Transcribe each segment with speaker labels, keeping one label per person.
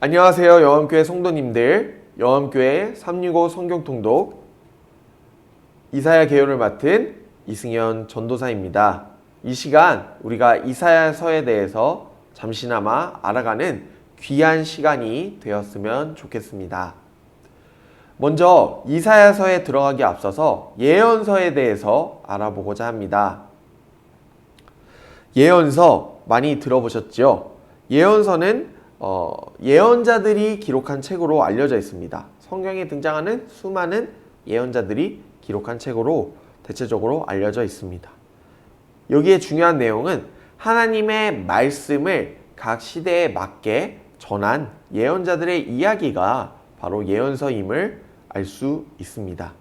Speaker 1: 안녕하세요. 영암교회 성도님들, 영암교회 365 성경통독 이사야 개요를 맡은 이승현 전도사입니다. 이 시간 우리가 이사야서에 대해서 잠시나마 알아가는 귀한 시간이 되었으면 좋겠습니다. 먼저 이사야서에 들어가기 앞서서 예언서에 대해서 알아보고자 합니다. 예언서 많이 들어보셨죠? 예언서는 예언자들이 기록한 책으로 알려져 있습니다. 성경에 등장하는 수많은 예언자들이 기록한 책으로 대체적으로 알려져 있습니다. 여기에 중요한 내용은 하나님의 말씀을 각 시대에 맞게 전한 예언자들의 이야기가 바로 예언서임을 알 수 있습니다.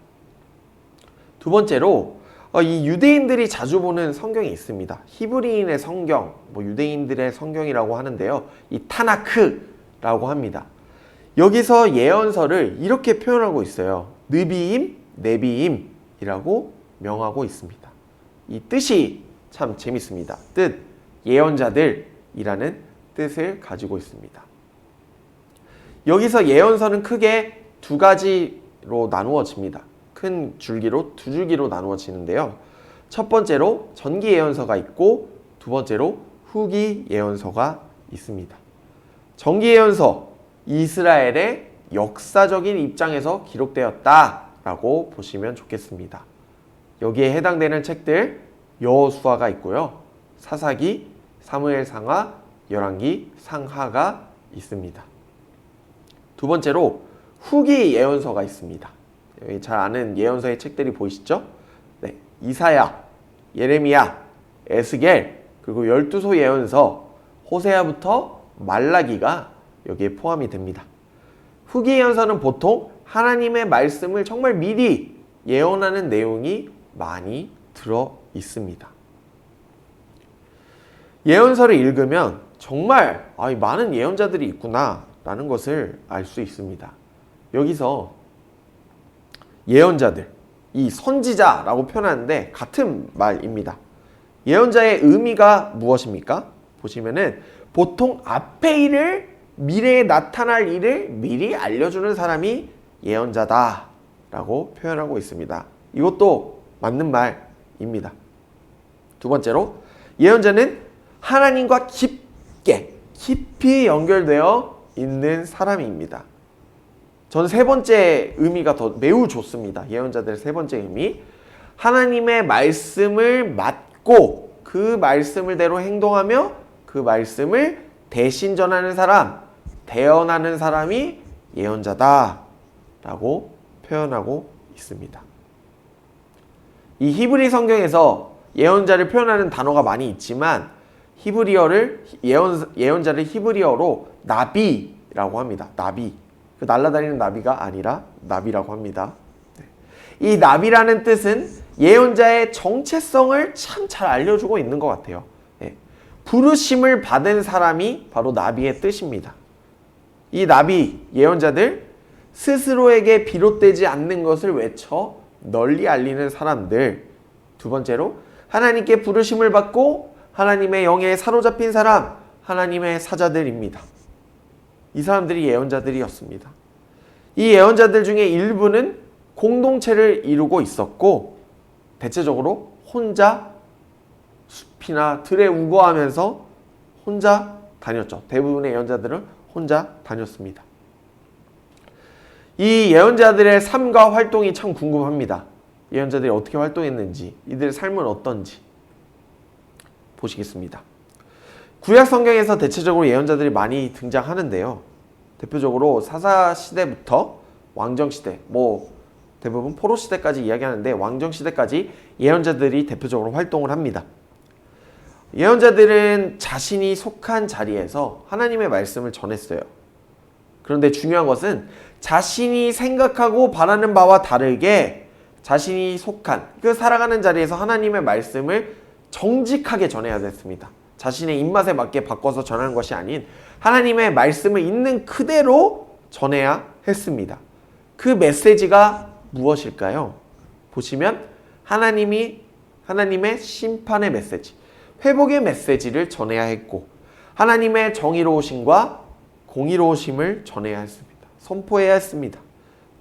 Speaker 1: 두 번째로 이 유대인들이 자주 보는 성경이 있습니다. 히브리인의 성경, 유대인들의 성경이라고 하는데요. 이 타나크라고 합니다. 여기서 예언서를 이렇게 표현하고 있어요. 느비임, 네비임이라고 명하고 있습니다. 이 뜻이 참 재밌습니다. 뜻, 예언자들이라는 뜻을 가지고 있습니다. 여기서 예언서는 크게 두 가지로 나누어집니다. 큰 줄기로 두 줄기로 나누어지는데요. 첫 번째로 전기 예언서가 있고 두 번째로 후기 예언서가 있습니다. 전기 예언서, 이스라엘의 역사적인 입장에서 기록되었다라고 보시면 좋겠습니다. 여기에 해당되는 책들 여호수아가 있고요. 사사기, 사무엘상하, 열왕기, 상하가 있습니다. 두 번째로 후기 예언서가 있습니다. 여기 잘 아는 예언서의 책들이 보이시죠? 네, 이사야, 예레미야, 에스겔, 그리고 12소 예언서, 호세아부터 말라기가 여기에 포함이 됩니다. 후기 예언서는 보통 하나님의 말씀을 정말 미리 예언하는 내용이 많이 들어 있습니다. 예언서를 읽으면 정말 많은 예언자들이 있구나 라는 것을 알 수 있습니다. 여기서 예언자들, 이 선지자라고 표현하는데 같은 말입니다. 예언자의 의미가 무엇입니까? 보시면은 보통 앞의 일을, 미래에 나타날 일을 미리 알려주는 사람이 예언자다 라고 표현하고 있습니다. 이것도 맞는 말입니다. 두 번째로 예언자는 하나님과 깊이 연결되어 있는 사람입니다. 저는 세 번째 의미가 매우 좋습니다. 예언자들의 세 번째 의미. 하나님의 말씀을 맡고 그 말씀을대로 행동하며 그 말씀을 대신 전하는 사람, 대언하는 사람이 예언자다 라고 표현하고 있습니다. 이 히브리 성경에서 예언자를 표현하는 단어가 많이 있지만 예언자를 히브리어로 나비라고 합니다. 나비. 그 날아다니는 나비가 아니라 나비라고 합니다. 이 나비라는 뜻은 예언자의 정체성을 참 잘 알려주고 있는 것 같아요. 부르심을 받은 사람이 바로 나비의 뜻입니다. 이 나비, 예언자들, 스스로에게 비롯되지 않는 것을 외쳐 널리 알리는 사람들. 두 번째로 하나님께 부르심을 받고 하나님의 영에 사로잡힌 사람, 하나님의 사자들입니다. 이 사람들이 예언자들이었습니다. 이 예언자들 중에 일부는 공동체를 이루고 있었고 대체적으로 혼자 숲이나 들에 우거하면서 혼자 다녔죠. 대부분의 예언자들은 혼자 다녔습니다. 이 예언자들의 삶과 활동이 참 궁금합니다. 예언자들이 어떻게 활동했는지, 이들의 삶은 어떤지 보시겠습니다. 구약 성경에서 대체적으로 예언자들이 많이 등장하는데요. 대표적으로 사사시대부터 왕정시대, 대부분 포로시대까지 이야기하는데 왕정시대까지 예언자들이 대표적으로 활동을 합니다. 예언자들은 자신이 속한 자리에서 하나님의 말씀을 전했어요. 그런데 중요한 것은 자신이 생각하고 바라는 바와 다르게 자신이 속한 살아가는 자리에서 하나님의 말씀을 정직하게 전해야 됐습니다. 자신의 입맛에 맞게 바꿔서 전하는 것이 아닌 하나님의 말씀을 있는 그대로 전해야 했습니다. 그 메시지가 무엇일까요? 보시면 하나님의 심판의 메시지, 회복의 메시지를 전해야 했고 하나님의 정의로우심과 공의로우심을 전해야 했습니다. 선포해야 했습니다.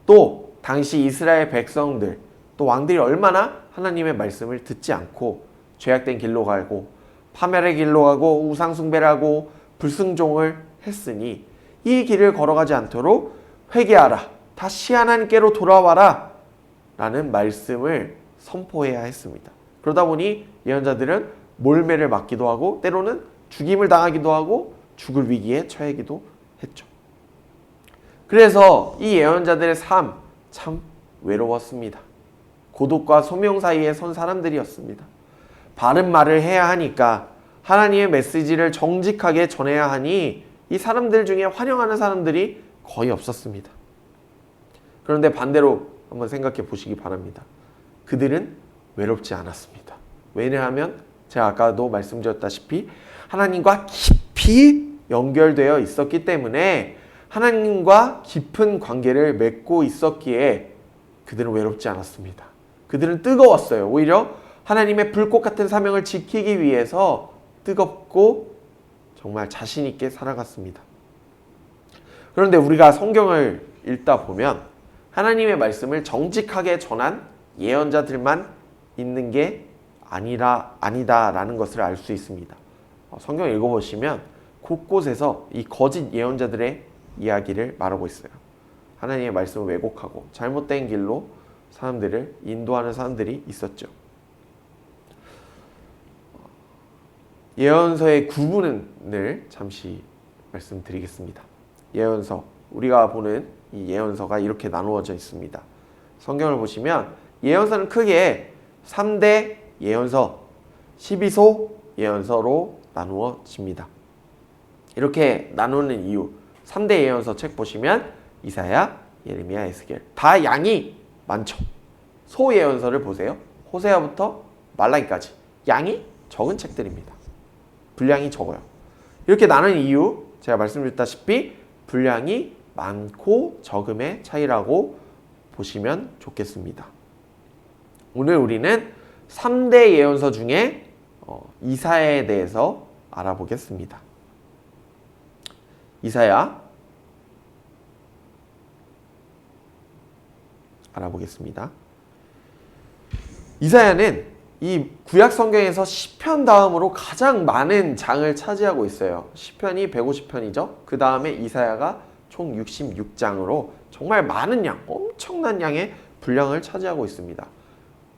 Speaker 1: 또 당시 이스라엘 백성들, 또 왕들이 얼마나 하나님의 말씀을 듣지 않고 죄악된 길로 가고 파멸의 길로 가고 우상 숭배를 하고 불순종을 했으니 이 길을 걸어가지 않도록 회개하라. 다시 하나님께로 돌아와라. 라는 말씀을 선포해야 했습니다. 그러다 보니 예언자들은 몰매를 맞기도 하고 때로는 죽임을 당하기도 하고 죽을 위기에 처하기도 했죠. 그래서 이 예언자들의 삶 참 외로웠습니다. 고독과 소명 사이에 선 사람들이었습니다. 바른 말을 해야 하니까 하나님의 메시지를 정직하게 전해야 하니 이 사람들 중에 환영하는 사람들이 거의 없었습니다. 그런데 반대로 한번 생각해 보시기 바랍니다. 그들은 외롭지 않았습니다. 왜냐하면 제가 아까도 말씀드렸다시피 하나님과 깊이 연결되어 있었기 때문에 하나님과 깊은 관계를 맺고 있었기에 그들은 외롭지 않았습니다. 그들은 뜨거웠어요. 오히려 하나님의 불꽃 같은 사명을 지키기 위해서 뜨겁고 정말 자신 있게 살아갔습니다. 그런데 우리가 성경을 읽다 보면 하나님의 말씀을 정직하게 전한 예언자들만 있는 게 아니다라는 것을 알 수 있습니다. 성경 읽어보시면 곳곳에서 이 거짓 예언자들의 이야기를 말하고 있어요. 하나님의 말씀을 왜곡하고 잘못된 길로 사람들을 인도하는 사람들이 있었죠. 예언서의 구분을 잠시 말씀드리겠습니다. 예언서, 우리가 보는 이 예언서가 이렇게 나누어져 있습니다. 성경을 보시면 예언서는 크게 3대 예언서, 12소 예언서로 나누어집니다. 이렇게 나누는 이유, 3대 예언서 책 보시면 이사야, 예레미야, 에스겔 다 양이 많죠. 소 예언서를 보세요. 호세아부터 말라기까지 양이 적은 책들입니다. 분량이 적어요. 이렇게 나누는 이유, 제가 말씀드렸다시피 분량이 많고 적음의 차이라고 보시면 좋겠습니다. 오늘 우리는 3대 예언서 중에 이사야에 대해서 알아보겠습니다. 이사야 알아보겠습니다. 이사야는 이 구약 성경에서 시편 다음으로 가장 많은 장을 차지하고 있어요. 시편이 150편이죠. 그 다음에 이사야가 총 66장으로 정말 많은 양, 엄청난 양의 분량을 차지하고 있습니다.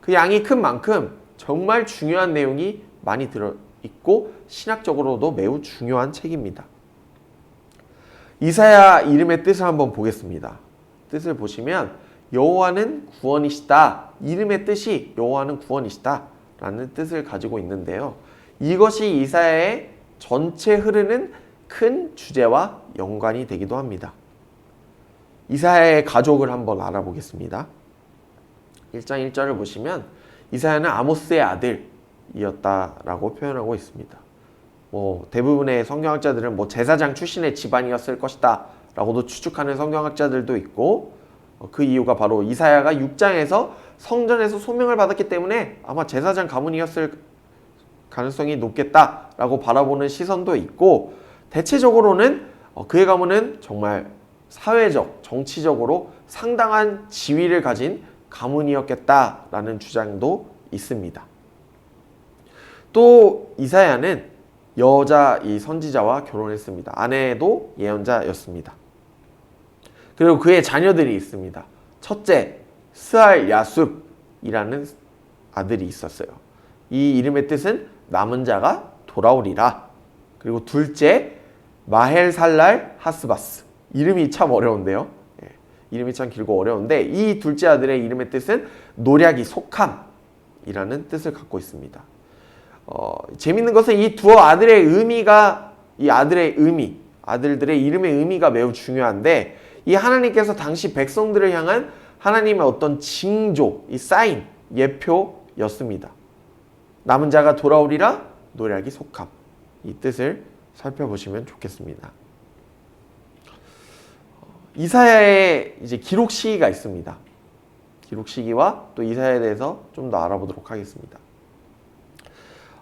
Speaker 1: 그 양이 큰 만큼 정말 중요한 내용이 많이 들어있고 신학적으로도 매우 중요한 책입니다. 이사야 이름의 뜻을 한번 보겠습니다. 뜻을 보시면 여호와는 구원이시다. 이름의 뜻이 여호와는 구원이시다 라는 뜻을 가지고 있는데요. 이것이 이사야의 전체 흐르는 큰 주제와 연관이 되기도 합니다. 이사야의 가족을 한번 알아보겠습니다. 1장 1절을 보시면 이사야는 아모스의 아들이었다라고 표현하고 있습니다. 대부분의 성경학자들은 제사장 출신의 집안이었을 것이다 라고도 추측하는 성경학자들도 있고, 그 이유가 바로 이사야가 6장에서 성전에서 소명을 받았기 때문에 아마 제사장 가문이었을 가능성이 높겠다라고 바라보는 시선도 있고, 대체적으로는 그의 가문은 정말 사회적, 정치적으로 상당한 지위를 가진 가문이었겠다라는 주장도 있습니다. 또 이사야는 여자 이 선지자와 결혼했습니다. 아내도 예언자였습니다. 그리고 그의 자녀들이 있습니다. 첫째, 스알 야숲이라는 아들이 있었어요. 이 이름의 뜻은 남은 자가 돌아오리라. 그리고 둘째, 마헬살랄 하스바스. 이름이 참 어려운데요. 이름이 참 길고 어려운데 이 둘째 아들의 이름의 뜻은 노략이 속함이라는 뜻을 갖고 있습니다. 재밌는 것은 이 두 아들의 의미가, 이 아들의 의미, 아들들의 이름의 의미가 매우 중요한데, 이 하나님께서 당시 백성들을 향한 하나님의 어떤 징조, 이 사인, 예표였습니다. 남은 자가 돌아오리라, 노략이 속함. 이 뜻을 살펴보시면 좋겠습니다. 이사야의 이제 기록 시기가 있습니다. 기록 시기와 또 이사야에 대해서 좀 더 알아보도록 하겠습니다.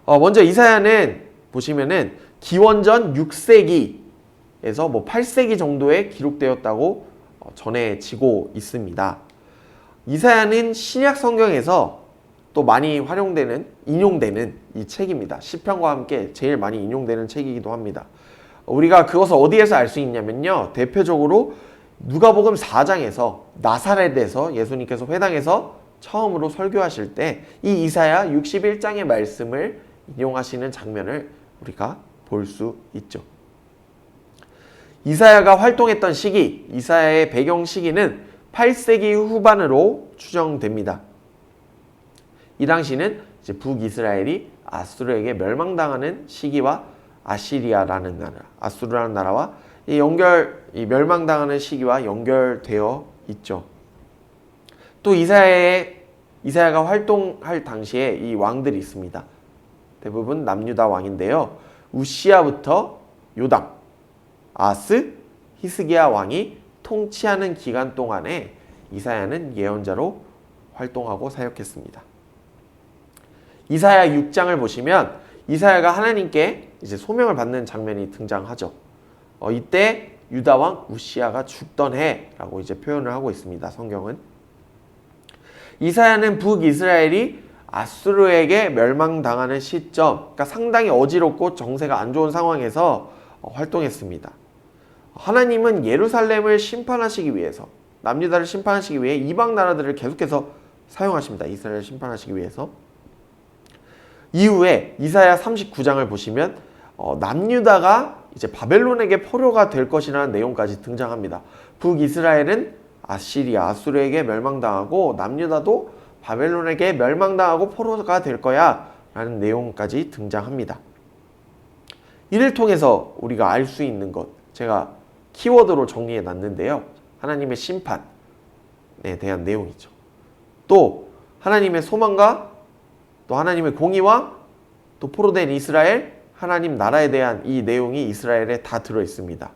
Speaker 1: 먼저 이사야는 보시면은 기원전 6세기 뭐 8세기 정도에 기록되었다고 전해지고 있습니다. 이사야는 신약 성경에서 또 많이 활용되는, 인용되는 이 책입니다. 시편과 함께 제일 많이 인용되는 책이기도 합니다. 우리가 그것을 어디에서 알 수 있냐면요. 대표적으로 누가복음 4장에서 나사렛에서 예수님께서 회당에서 처음으로 설교하실 때 이 이사야 61장의 말씀을 인용하시는 장면을 우리가 볼 수 있죠. 이사야가 활동했던 시기, 이사야의 배경 시기는 8세기 후반으로 추정됩니다. 이 당시는 이제 북이스라엘이 아수르에게 멸망당하는 시기와 아시리아라는 나라, 아수르라는 나라와 이 멸망당하는 시기와 연결되어 있죠. 또 이사야가 활동할 당시에 이 왕들이 있습니다. 대부분 남유다 왕인데요. 우시야부터 요담, 아스, 히스기야 왕이 통치하는 기간 동안에 이사야는 예언자로 활동하고 사역했습니다. 이사야 6장을 보시면 이사야가 하나님께 이제 소명을 받는 장면이 등장하죠. 이때 유다 왕 우시야가 죽던 해라고 이제 표현을 하고 있습니다. 성경은. 이사야는 북이스라엘이 아수르에게 멸망당하는 시점, 그러니까 상당히 어지럽고 정세가 안 좋은 상황에서 활동했습니다. 하나님은 예루살렘을 심판하시기 위해서, 남유다를 심판하시기 위해 이방 나라들을 계속해서 사용하십니다. 이스라엘을 심판하시기 위해서. 이후에 이사야 39장을 보시면 남유다가 이제 바벨론에게 포로가 될 것이라는 내용까지 등장합니다. 북이스라엘은 아시리아, 아수르에게 멸망당하고 남유다도 바벨론에게 멸망당하고 포로가 될 거야 라는 내용까지 등장합니다. 이를 통해서 우리가 알 수 있는 것, 제가 키워드로 정리해 놨는데요. 하나님의 심판에 대한 내용이죠. 또 하나님의 소망과 또 하나님의 공의와 또 포로된 이스라엘, 하나님 나라에 대한 이 내용이 이스라엘에 다 들어있습니다.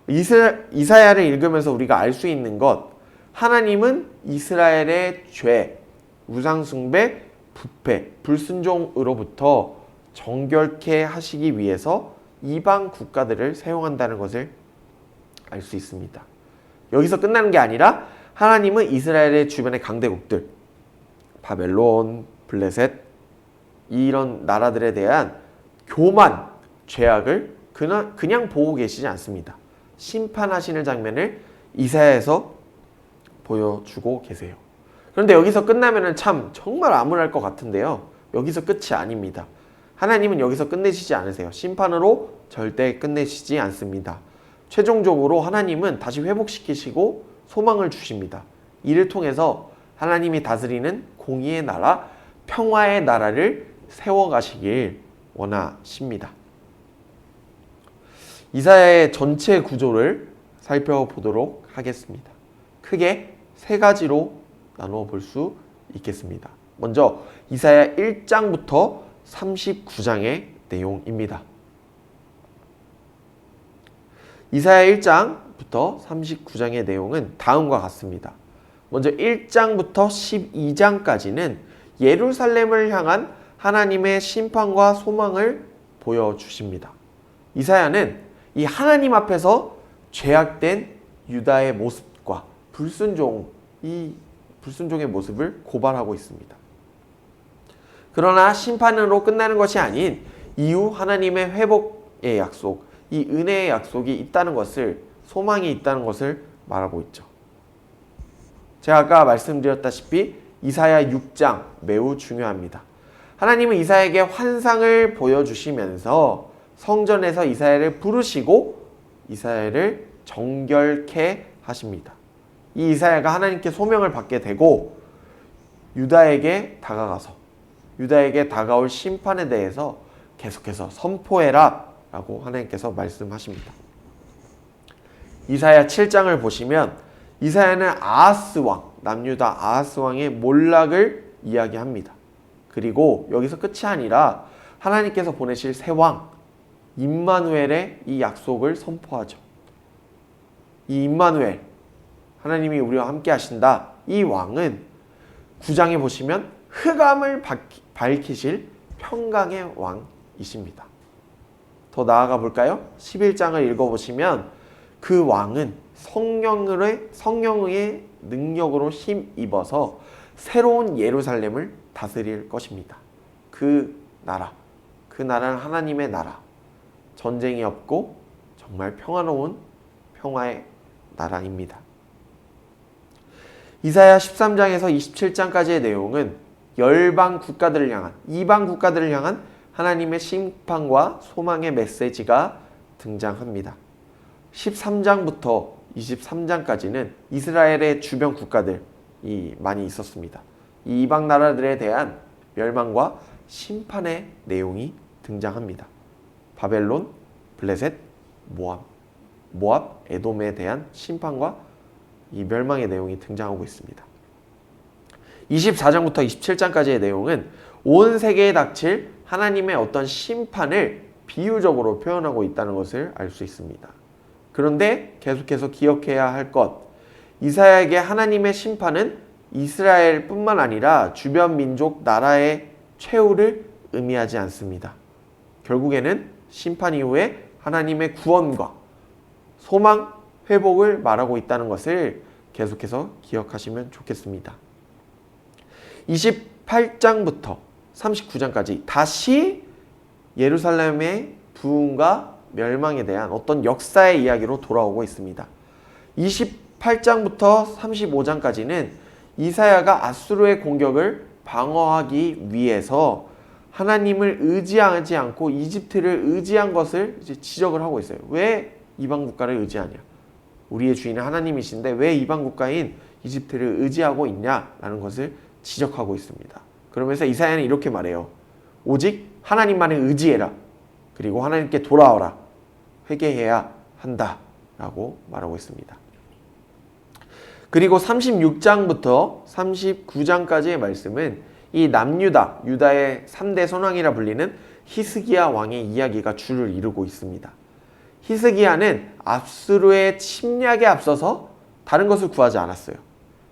Speaker 1: 이사야를 읽으면서 우리가 알 수 있는 것, 하나님은 이스라엘의 죄, 우상숭배, 부패, 불순종으로부터 정결케 하시기 위해서 이방 국가들을 사용한다는 것을 알 수 있습니다. 여기서 끝나는 게 아니라 하나님은 이스라엘의 주변의 강대국들, 바벨론, 블레셋, 이런 나라들에 대한 교만, 죄악을 그냥 보고 계시지 않습니다. 심판하시는 장면을 이사야에서 보여주고 계세요. 그런데 여기서 끝나면은 참 정말 암울할 것 같은데요. 여기서 끝이 아닙니다. 하나님은 여기서 끝내시지 않으세요. 심판으로 절대 끝내시지 않습니다. 최종적으로 하나님은 다시 회복시키시고 소망을 주십니다. 이를 통해서 하나님이 다스리는 공의의 나라, 평화의 나라를 세워가시길 원하십니다. 이사야의 전체 구조를 살펴보도록 하겠습니다. 크게 세 가지로 나누어 볼 수 있겠습니다. 먼저 이사야 1장부터 39장의 내용입니다. 이사야 1장부터 39장의 내용은 다음과 같습니다. 먼저 1장부터 12장까지는 예루살렘을 향한 하나님의 심판과 소망을 보여주십니다. 이사야는 이 하나님 앞에서 죄악된 유다의 모습과 불순종의 모습을 고발하고 있습니다. 그러나 심판으로 끝나는 것이 아닌 이후 하나님의 회복의 약속, 이 은혜의 약속이 있다는 것을, 소망이 있다는 것을 말하고 있죠. 제가 아까 말씀드렸다시피 이사야 6장 매우 중요합니다. 하나님은 이사야에게 환상을 보여주시면서 성전에서 이사야를 부르시고 이사야를 정결케 하십니다. 이 이사야가 하나님께 소명을 받게 되고 유다에게 다가올 심판에 대해서 계속해서 선포해라 라고 하나님께서 말씀하십니다. 이사야 7장을 보시면 이사야는 아하스 왕, 남유다 아하스 왕의 몰락을 이야기합니다. 그리고 여기서 끝이 아니라 하나님께서 보내실 새 왕 임마누엘의 이 약속을 선포하죠. 이 임마누엘, 하나님이 우리와 함께 하신다. 이 왕은 9장에 보시면 흑암을 밝히실 평강의 왕이십니다. 더 나아가 볼까요? 11장을 읽어보시면 그 왕은 성령의 능력으로 힘입어서 새로운 예루살렘을 다스릴 것입니다. 그 나라는 하나님의 나라. 전쟁이 없고 정말 평화로운 평화의 나라입니다. 이사야 13장에서 27장까지의 내용은 열방 국가들을 향한, 이방 국가들을 향한 하나님의 심판과 소망의 메시지가 등장합니다. 13장부터 23장까지는 이스라엘의 주변 국가들이 많이 있었습니다. 이 이방 나라들에 대한 멸망과 심판의 내용이 등장합니다. 바벨론, 블레셋, 모압, 에돔에 대한 심판과 이 멸망의 내용이 등장하고 있습니다. 24장부터 27장까지의 내용은 온 세계에 닥칠 하나님의 어떤 심판을 비유적으로 표현하고 있다는 것을 알 수 있습니다. 그런데 계속해서 기억해야 할 것, 이사야에게 하나님의 심판은 이스라엘뿐만 아니라 주변 민족 나라의 최후를 의미하지 않습니다. 결국에는 심판 이후에 하나님의 구원과 소망, 회복을 말하고 있다는 것을 계속해서 기억하시면 좋겠습니다. 28장부터 39장까지 다시 예루살렘의 부흥과 멸망에 대한 어떤 역사의 이야기로 돌아오고 있습니다. 28장부터 35장까지는 이사야가 아수르의 공격을 방어하기 위해서 하나님을 의지하지 않고 이집트를 의지한 것을 이제 지적을 하고 있어요. 왜 이방 국가를 의지하냐? 우리의 주인은 하나님이신데 왜 이방 국가인 이집트를 의지하고 있냐라는 것을 지적하고 있습니다. 그러면서 이사야는 이렇게 말해요. 오직 하나님만을 의지해라. 그리고 하나님께 돌아와라. 회개해야 한다. 라고 말하고 있습니다. 그리고 36장부터 39장까지의 말씀은 이 남유다, 유다의 3대 선왕이라 불리는 히스기야 왕의 이야기가 주를 이루고 있습니다. 히스기야는 아수르의 침략에 앞서서 다른 것을 구하지 않았어요.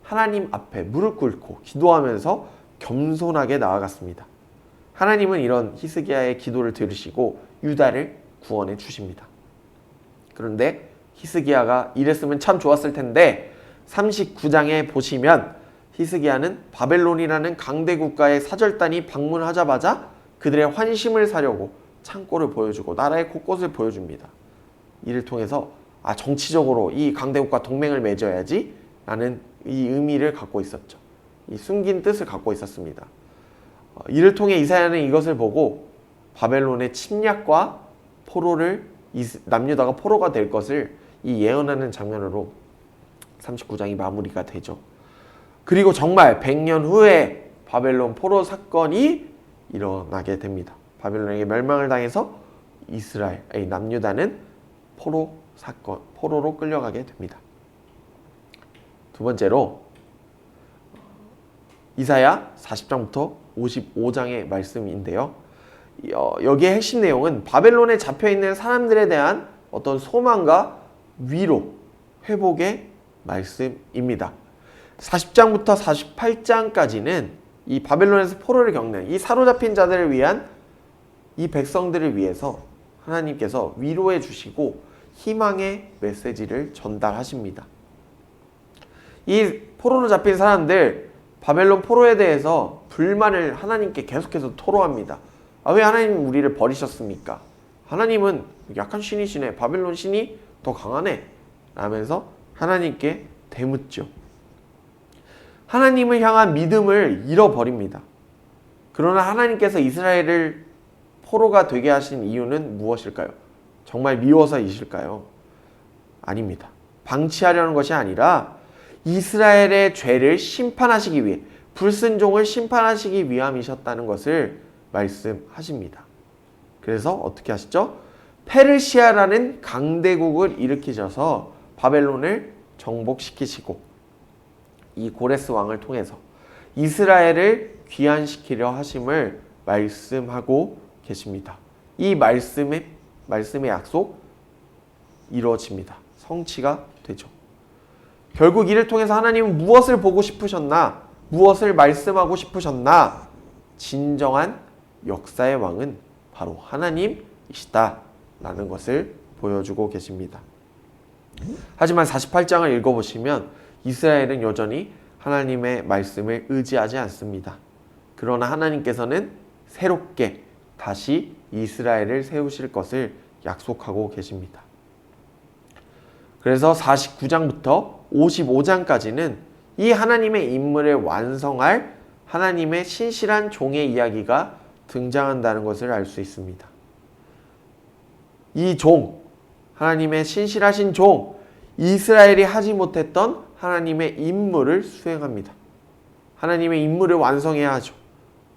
Speaker 1: 하나님 앞에 무릎 꿇고 기도하면서 겸손하게 나아갔습니다. 하나님은 이런 히스기야의 기도를 들으시고 유다를 구원해 주십니다. 그런데 히스기야가 이랬으면 참 좋았을 텐데 39장에 보시면 히스기야는 바벨론이라는 강대 국가의 사절단이 방문하자마자 그들의 환심을 사려고 창고를 보여주고 나라의 곳곳을 보여줍니다. 이를 통해서 정치적으로 이 강대 국가 동맹을 맺어야지 라는 이 의미를 갖고 있었죠. 이 숨긴 뜻을 갖고 있었습니다. 이를 통해 이사야는 이것을 보고 바벨론의 침략과 포로를 남유다가 포로가 될 것을 이 예언하는 장면으로 39장이 마무리가 되죠. 그리고 정말 100년 후에 바벨론 포로 사건이 일어나게 됩니다. 바벨론에게 멸망을 당해서 남유다는 포로로 끌려가게 됩니다. 두 번째로 이사야 40장부터 55장의 말씀인데요. 여기에 핵심 내용은 바벨론에 잡혀있는 사람들에 대한 어떤 소망과 위로, 회복의 말씀입니다. 40장부터 48장까지는 이 바벨론에서 포로를 겪는 이 사로잡힌 자들을 위한 이 백성들을 위해서 하나님께서 위로해 주시고 희망의 메시지를 전달하십니다. 이 포로로 잡힌 사람들, 바벨론 포로에 대해서 불만을 하나님께 계속해서 토로합니다. 왜 하나님 우리를 버리셨습니까? 하나님은 약한 신이시네. 바벨론 신이 더 강하네. 라면서 하나님께 대묻죠. 하나님을 향한 믿음을 잃어버립니다. 그러나 하나님께서 이스라엘을 포로가 되게 하신 이유는 무엇일까요? 정말 미워서이실까요? 아닙니다. 방치하려는 것이 아니라 이스라엘의 죄를 심판하시기 위해, 불순종을 심판하시기 위함이셨다는 것을 말씀하십니다. 그래서 어떻게 하시죠? 페르시아라는 강대국을 일으키셔서 바벨론을 정복시키시고 이 고레스 왕을 통해서 이스라엘을 귀환시키려 하심을 말씀하고 계십니다. 이 말씀의 약속 이루어집니다. 성취가 되죠. 결국 이를 통해서 하나님은 무엇을 보고 싶으셨나? 무엇을 말씀하고 싶으셨나? 진정한 역사의 왕은 바로 하나님이시다 라는 것을 보여주고 계십니다. 하지만 48장을 읽어보시면 이스라엘은 여전히 하나님의 말씀을 의지하지 않습니다. 그러나 하나님께서는 새롭게 다시 이스라엘을 세우실 것을 약속하고 계십니다. 그래서 49장부터 55장까지는 이 하나님의 임무를 완성할 하나님의 신실한 종의 이야기가 등장한다는 것을 알 수 있습니다. 이 종, 하나님의 신실하신 종, 이스라엘이 하지 못했던 하나님의 임무를 수행합니다. 하나님의 임무를 완성해야 하죠.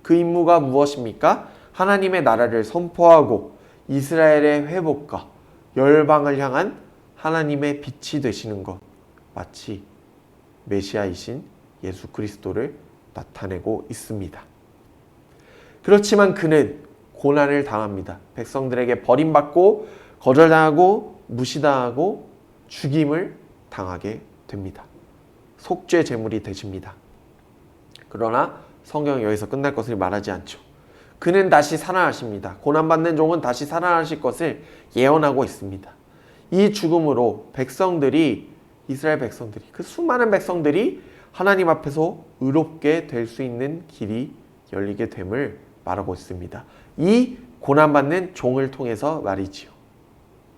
Speaker 1: 그 임무가 무엇입니까? 하나님의 나라를 선포하고 이스라엘의 회복과 열방을 향한 하나님의 빛이 되시는 것, 마치 메시아이신 예수 그리스도를 나타내고 있습니다. 그렇지만 그는 고난을 당합니다. 백성들에게 버림받고 거절당하고 무시당하고 죽임을 당하게 됩니다. 속죄 제물이 되십니다. 그러나 성경은 여기서 끝날 것을 말하지 않죠. 그는 다시 살아나십니다. 고난받는 종은 다시 살아나실 것을 예언하고 있습니다. 이 죽음으로 백성들이, 이스라엘 백성들이, 그 수많은 백성들이 하나님 앞에서 의롭게 될 수 있는 길이 열리게 됨을 말하고 있습니다. 이 고난받는 종을 통해서 말이지요.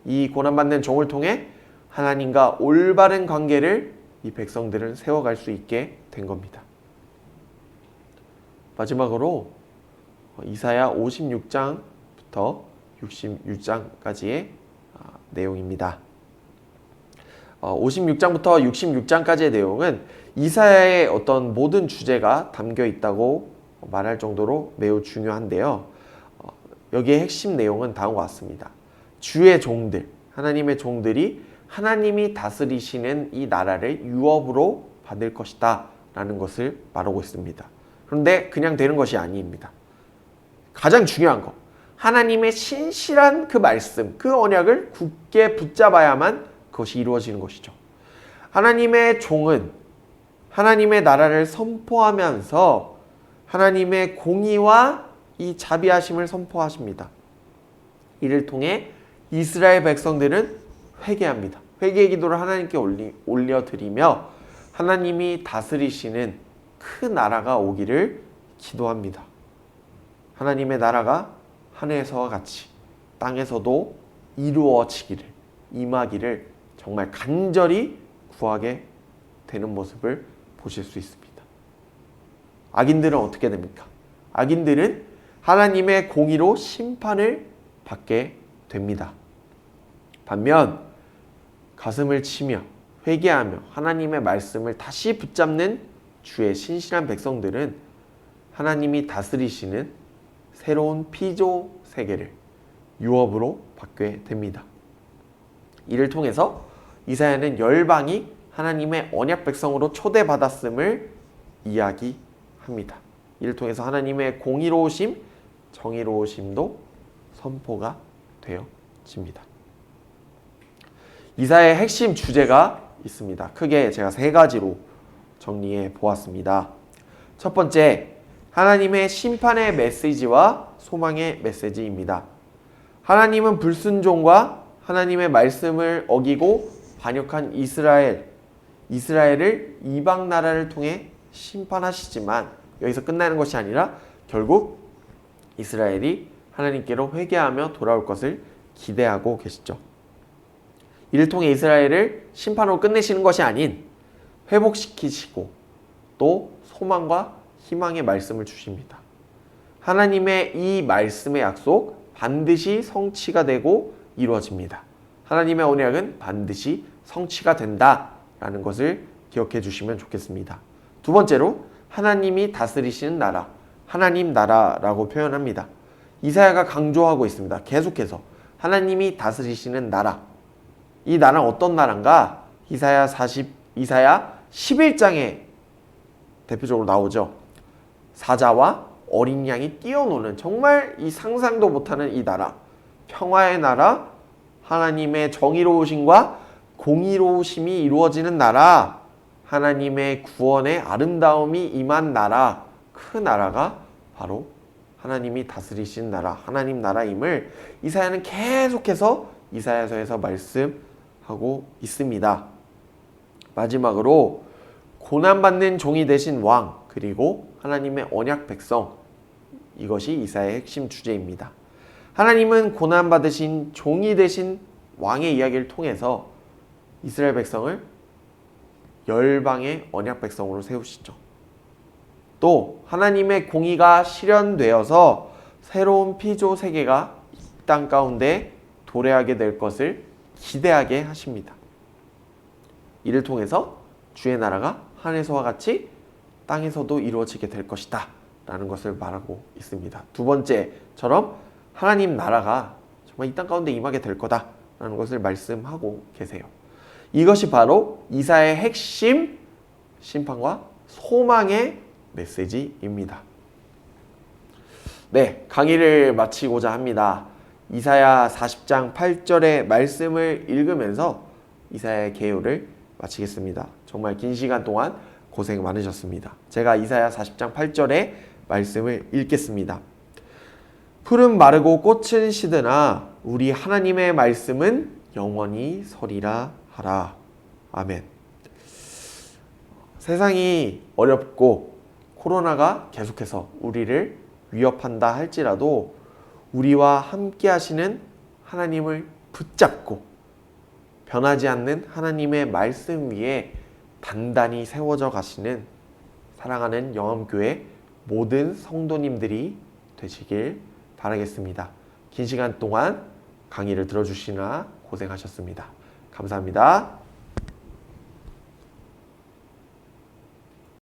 Speaker 1: 이 고난받는 종을 통해 하나님과 올바른 관계를 이 백성들은 세워갈 수 있게 된 겁니다. 마지막으로 이사야 56장부터 66장까지의 내용입니다. 56장부터 66장까지의 내용은 이사야의 어떤 모든 주제가 담겨 있다고 말할 정도로 매우 중요한데요. 여기에 핵심 내용은 다음과 같습니다. 주의 종들, 하나님의 종들이 하나님이 다스리시는 이 나라를 유업으로 받을 것이다 라는 것을 말하고 있습니다. 그런데 그냥 되는 것이 아닙니다. 가장 중요한 것, 하나님의 신실한 그 말씀, 그 언약을 굳게 붙잡아야만 그것이 이루어지는 것이죠. 하나님의 종은 하나님의 나라를 선포하면서 하나님의 공의와 이 자비하심을 선포하십니다. 이를 통해 이스라엘 백성들은 회개합니다. 회개의 기도를 하나님께 올려드리며 하나님이 다스리시는 그 나라가 오기를 기도합니다. 하나님의 나라가 하늘에서와 같이 땅에서도 이루어지기를, 임하기를 정말 간절히 구하게 되는 모습을 보실 수 있습니다. 악인들은 어떻게 됩니까? 악인들은 하나님의 공의로 심판을 받게 됩니다. 반면 가슴을 치며 회개하며 하나님의 말씀을 다시 붙잡는 주의 신실한 백성들은 하나님이 다스리시는 새로운 피조 세계를 유업으로 받게 됩니다. 이를 통해서 이사야는 열방이 하나님의 언약 백성으로 초대받았음을 이야기합니다. 이를 통해서 하나님의 공의로우심, 정의로우심도 선포가 되어집니다. 이사야의 핵심 주제가 있습니다. 크게 제가 세 가지로 정리해 보았습니다. 첫 번째, 하나님의 심판의 메시지와 소망의 메시지입니다. 하나님은 불순종과 하나님의 말씀을 어기고 반역한 이스라엘을 이방 나라를 통해 심판하시지만 여기서 끝나는 것이 아니라 결국 이스라엘이 하나님께로 회개하며 돌아올 것을 기대하고 계시죠. 이를 통해 이스라엘을 심판으로 끝내시는 것이 아닌 회복시키시고 또 소망과 희망의 말씀을 주십니다. 하나님의 이 말씀의 약속 반드시 성취가 되고 이루어집니다. 하나님의 언약은 반드시 성취가 된다라는 것을 기억해 주시면 좋겠습니다. 두 번째로 하나님이 다스리시는 나라, 하나님 나라라고 표현합니다. 이사야가 강조하고 있습니다. 계속해서 하나님이 다스리시는 나라. 이 나라는 어떤 나라인가? 이사야 11장에 대표적으로 나오죠. 사자와 어린 양이 뛰어노는 정말 이 상상도 못하는 이 나라, 평화의 나라, 하나님의 정의로우심과 공의로우심이 이루어지는 나라, 하나님의 구원의 아름다움이 임한 나라, 그 나라가 바로 하나님이 다스리신 나라, 하나님 나라임을 이사야는 계속해서 이사야서에서 말씀하고 있습니다. 마지막으로 고난받는 종이 되신 왕, 그리고 하나님의 언약 백성, 이것이 이사야의 핵심 주제입니다. 하나님은 고난받으신 종이 되신 왕의 이야기를 통해서 이스라엘 백성을 열방의 언약 백성으로 세우시죠. 또 하나님의 공의가 실현되어서 새로운 피조 세계가 이 땅 가운데 도래하게 될 것을 기대하게 하십니다. 이를 통해서 주의 나라가 하늘에서와 같이 땅에서도 이루어지게 될 것이다 라는 것을 말하고 있습니다. 두 번째처럼 하나님 나라가 정말 이 땅 가운데 임하게 될 거다 라는 것을 말씀하고 계세요. 이것이 바로 이사야의 핵심 심판과 소망의 메시지입니다. 네, 강의를 마치고자 합니다. 이사야 40장 8절의 말씀을 읽으면서 이사야의 개요를 마치겠습니다. 정말 긴 시간 동안 고생 많으셨습니다. 제가 이사야 40장 8절의 말씀을 읽겠습니다. 풀은 마르고 꽃은 시드나 우리 하나님의 말씀은 영원히 서리라 하라. 아멘. 세상이 어렵고 코로나가 계속해서 우리를 위협한다 할지라도 우리와 함께 하시는 하나님을 붙잡고 변하지 않는 하나님의 말씀 위에 단단히 세워져 가시는 사랑하는 영암교회 모든 성도님들이 되시길 바라겠습니다. 긴 시간 동안 강의를 들어주시나 고생하셨습니다. 감사합니다.